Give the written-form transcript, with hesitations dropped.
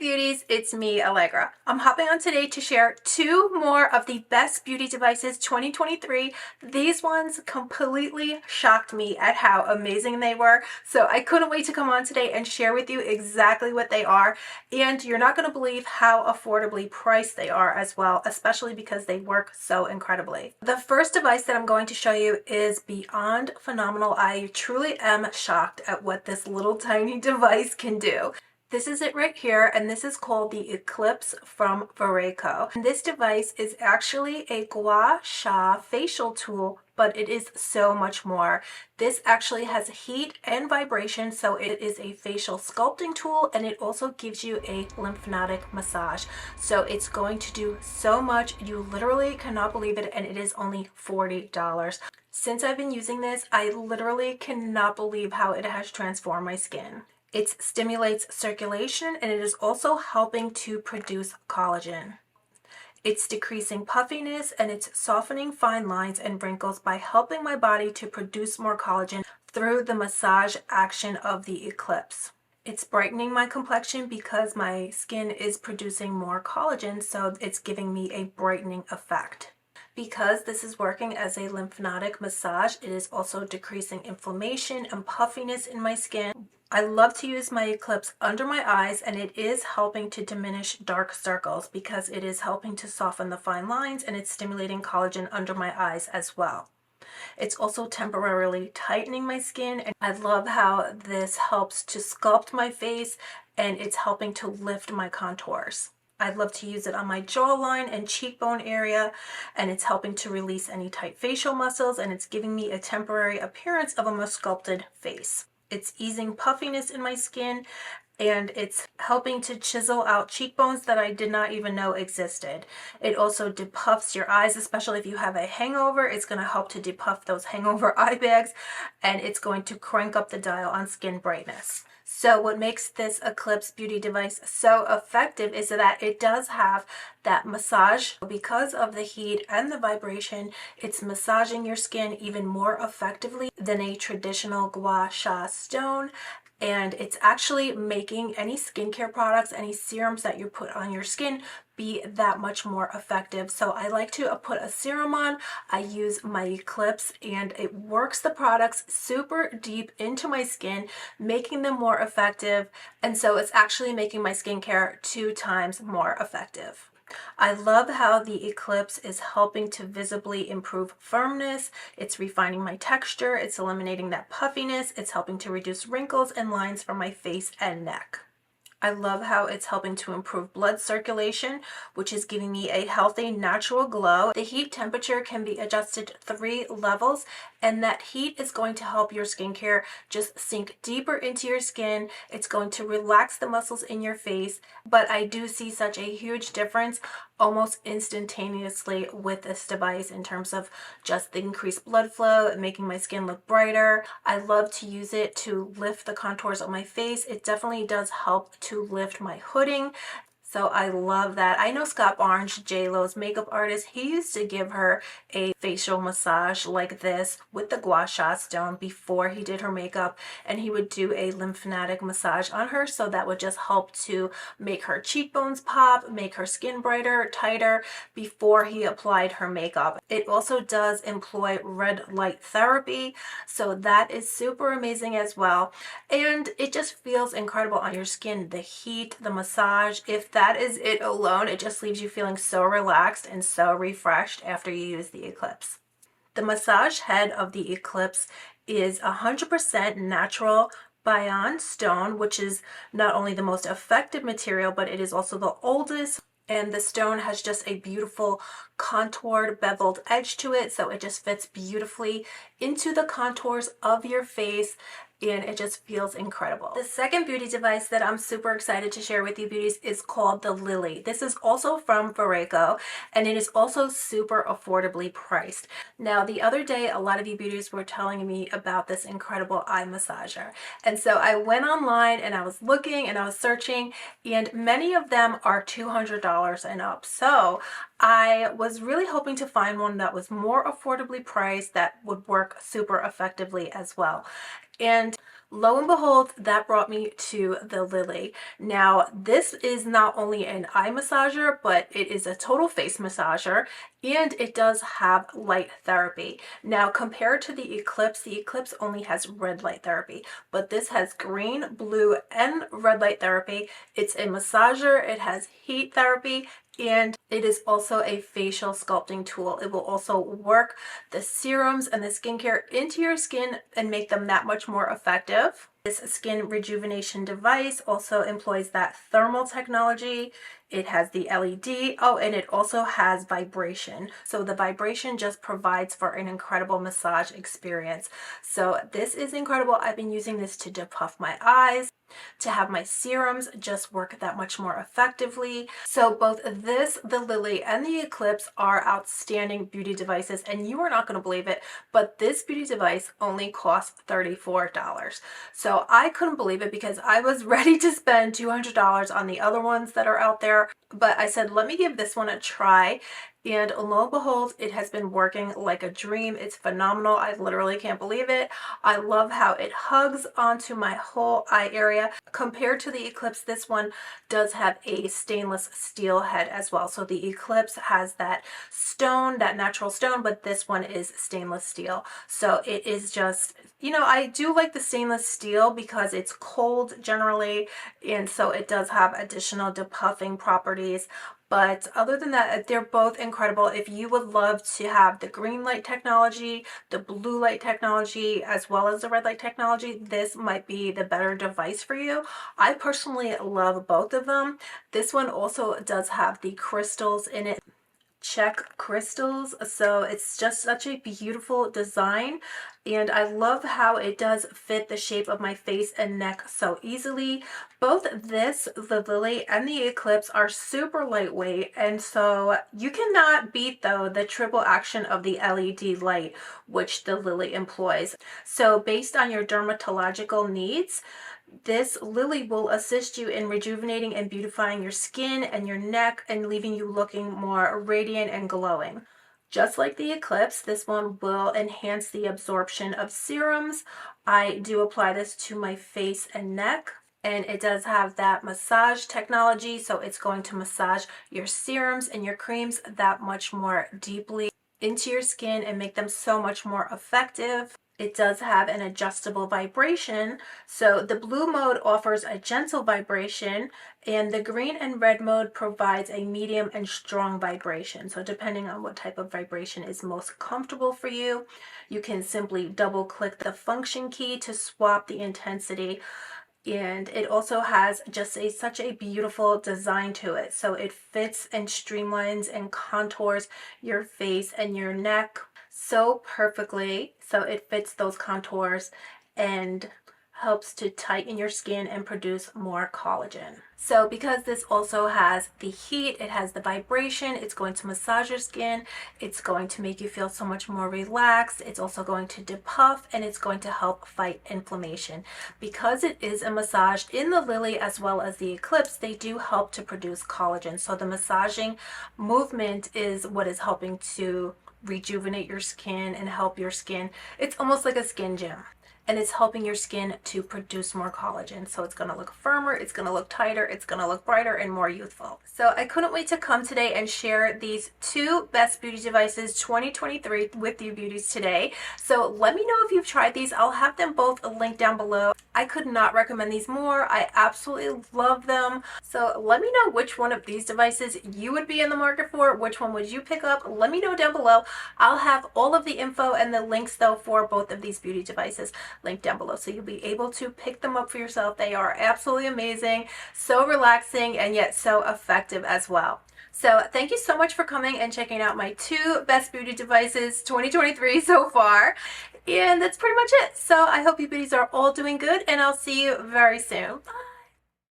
beauties, it's me, Alegra. I'm hopping on today to share two more of the best beauty devices 2023. These ones completely shocked me at how amazing they were, so I couldn't wait to come on today and share with you exactly what they are. And you're not going to believe how affordably priced they are as well, especially because they work so incredibly. The first device that I'm going to show you is beyond phenomenal. I truly am shocked at what this little tiny device can do. This is it right here, and this is called the Eclipse from VRAIKO. And this device is actually a gua sha facial tool, but it is so much more. This actually has heat and vibration, so it is a facial sculpting tool, and it also gives you a lymphatic massage. So it's going to do so much. You literally cannot believe it, and it is only $40. Since I've been using this, I literally cannot believe how it has transformed my skin. It stimulates circulation, and it is also helping to produce collagen. It's decreasing puffiness, and it's softening fine lines and wrinkles by helping my body to produce more collagen through the massage action of the Eclipse. It's brightening my complexion because my skin is producing more collagen, so it's giving me a brightening effect. Because this is working as a lymphatic massage, it is also decreasing inflammation and puffiness in my skin. I love to use my Eclipse under my eyes, and it is helping to diminish dark circles because it is helping to soften the fine lines, and it's stimulating collagen under my eyes as well. It's also temporarily tightening my skin, and I love how this helps to sculpt my face, and it's helping to lift my contours. I love to use it on my jawline and cheekbone area, and it's helping to release any tight facial muscles, and it's giving me a temporary appearance of a more sculpted face. It's easing puffiness in my skin, and it's helping to chisel out cheekbones that I did not even know existed. It also depuffs your eyes, especially if you have a hangover. It's going to help to depuff those hangover eye bags, and it's going to crank up the dial on skin brightness. So what makes this Eclipse beauty device so effective is that it does have that massage. Because of the heat and the vibration, it's massaging your skin even more effectively than a traditional gua sha stone. And it's actually making any skincare products, any serums that you put on your skin, be that much more effective. So I like to put a serum on. I use my Eclipse, and it works the products super deep into my skin, making them more effective. And so it's actually making my skincare 2 times more effective. I love how the Eclipse is helping to visibly improve firmness. It's refining my texture. It's eliminating that puffiness. It's helping to reduce wrinkles and lines from my face and neck. I love how it's helping to improve blood circulation, which is giving me a healthy, natural glow. The heat temperature can be adjusted 3 levels, and that heat is going to help your skincare just sink deeper into your skin. It's going to relax the muscles in your face, but I do see such a huge difference almost instantaneously with this device in terms of just the increased blood flow and making my skin look brighter. I love to use it to lift the contours of my face. It definitely does help to lift my hooding. So I love that. I know Scott Barnes, J-Lo's makeup artist, he used to give her a facial massage like this with the gua sha stone before he did her makeup, and he would do a lymphatic massage on her, so that would just help to make her cheekbones pop, make her skin brighter, tighter before he applied her makeup. It also does employ red light therapy, so that is super amazing as well, and it just feels incredible on your skin. The heat, the massage, if that is it alone, it just leaves you feeling so relaxed and so refreshed after you use the Eclipse. The massage head of the Eclipse is 100% natural Bayan stone, which is not only the most effective material, but it is also the oldest. And the stone has just a beautiful contoured beveled edge to it, so it just fits beautifully into the contours of your face, and it just feels incredible. The second beauty device that I'm super excited to share with you beauties is called the Lily. This is also from VRAIKO, and it is also super affordably priced. Now, the other day, a lot of you beauties were telling me about this incredible eye massager, and so I went online and I was looking and I was searching, and many of them are $200 and up. So I was really hoping to find one that was more affordably priced that would work super effectively as well. And Lo and behold, that brought me to the Lily. Now, this is not only an eye massager, but it is a total face massager, and it does have light therapy. Now, compared to the Eclipse only has red light therapy, but this has green, blue, and red light therapy. It's a massager, it has heat therapy, and it is also a facial sculpting tool. It will also work the serums and the skincare into your skin and make them that much more effective. This skin rejuvenation device also employs that thermal technology. It has the LED. Oh, and it also has vibration. So the vibration just provides for an incredible massage experience. So this is incredible. I've been using this to depuff my eyes, to have my serums just work that much more effectively. So both this, the Lily, and the Eclipse are outstanding beauty devices, and you are not going to believe it, but this beauty device only costs $34. So I couldn't believe it because I was ready to spend $200 on the other ones that are out there, but I said, let me give this one a try. And lo and behold, it has been working like a dream. It's phenomenal. I literally can't believe it. I love how it hugs onto my whole eye area. Compared to the Eclipse, this one does have a stainless steel head as well. So the Eclipse has that stone, that natural stone, but this one is stainless steel. So it is just, you know, I do like the stainless steel because it's cold generally, and so it does have additional depuffing properties. But other than that, they're both incredible. If you would love to have the green light technology, the blue light technology, as well as the red light technology, this might be the better device for you. I personally love both of them. This one also does have the crystals in it. Check crystals, so it's just such a beautiful design, and I love how it does fit the shape of my face and neck so easily. Both this, the Lily, and the Eclipse are super lightweight, and so you cannot beat though the triple action of the LED light which the Lily employs. So based on your dermatological needs, this Lily will assist you in rejuvenating and beautifying your skin and your neck and leaving you looking more radiant and glowing. Just like the Eclipse, this one will enhance the absorption of serums. I do apply this to my face and neck, and it does have that massage technology, so it's going to massage your serums and your creams that much more deeply into your skin and make them so much more effective. It does have an adjustable vibration. So the blue mode offers a gentle vibration, and the green and red mode provides a medium and strong vibration. So depending on what type of vibration is most comfortable for you, you can simply double click the function key to swap the intensity. And it also has just such a beautiful design to it. So it fits and streamlines and contours your face and your neck so perfectly. So it fits those contours and helps to tighten your skin and produce more collagen. So because this also has the heat, it has the vibration, it's going to massage your skin, it's going to make you feel so much more relaxed, it's also going to depuff, and it's going to help fight inflammation. Because it is a massage in the Lily as well as the Eclipse, they do help to produce collagen. So the massaging movement is what is helping to rejuvenate your skin and help your skin. It's almost like a skin gym, and it's helping your skin to produce more collagen. So it's going to look firmer, it's going to look tighter, it's going to look brighter and more youthful. So I couldn't wait to come today and share these two best beauty devices 2023 with you beauties today. So let me know if you've tried these. I'll have them both linked down below. I could not recommend these more. I absolutely love them. So let me know which one of these devices you would be in the market for. Which one would you pick up? Let me know down below. I'll have all of the info and the links though for both of these beauty devices linked down below, so you'll be able to pick them up for yourself. They are absolutely amazing, so relaxing, and yet so effective as well. So thank you so much for coming and checking out my two best beauty devices 2023 so far. And that's pretty much it. So I hope you beauties are all doing good, and I'll see you very soon. Bye.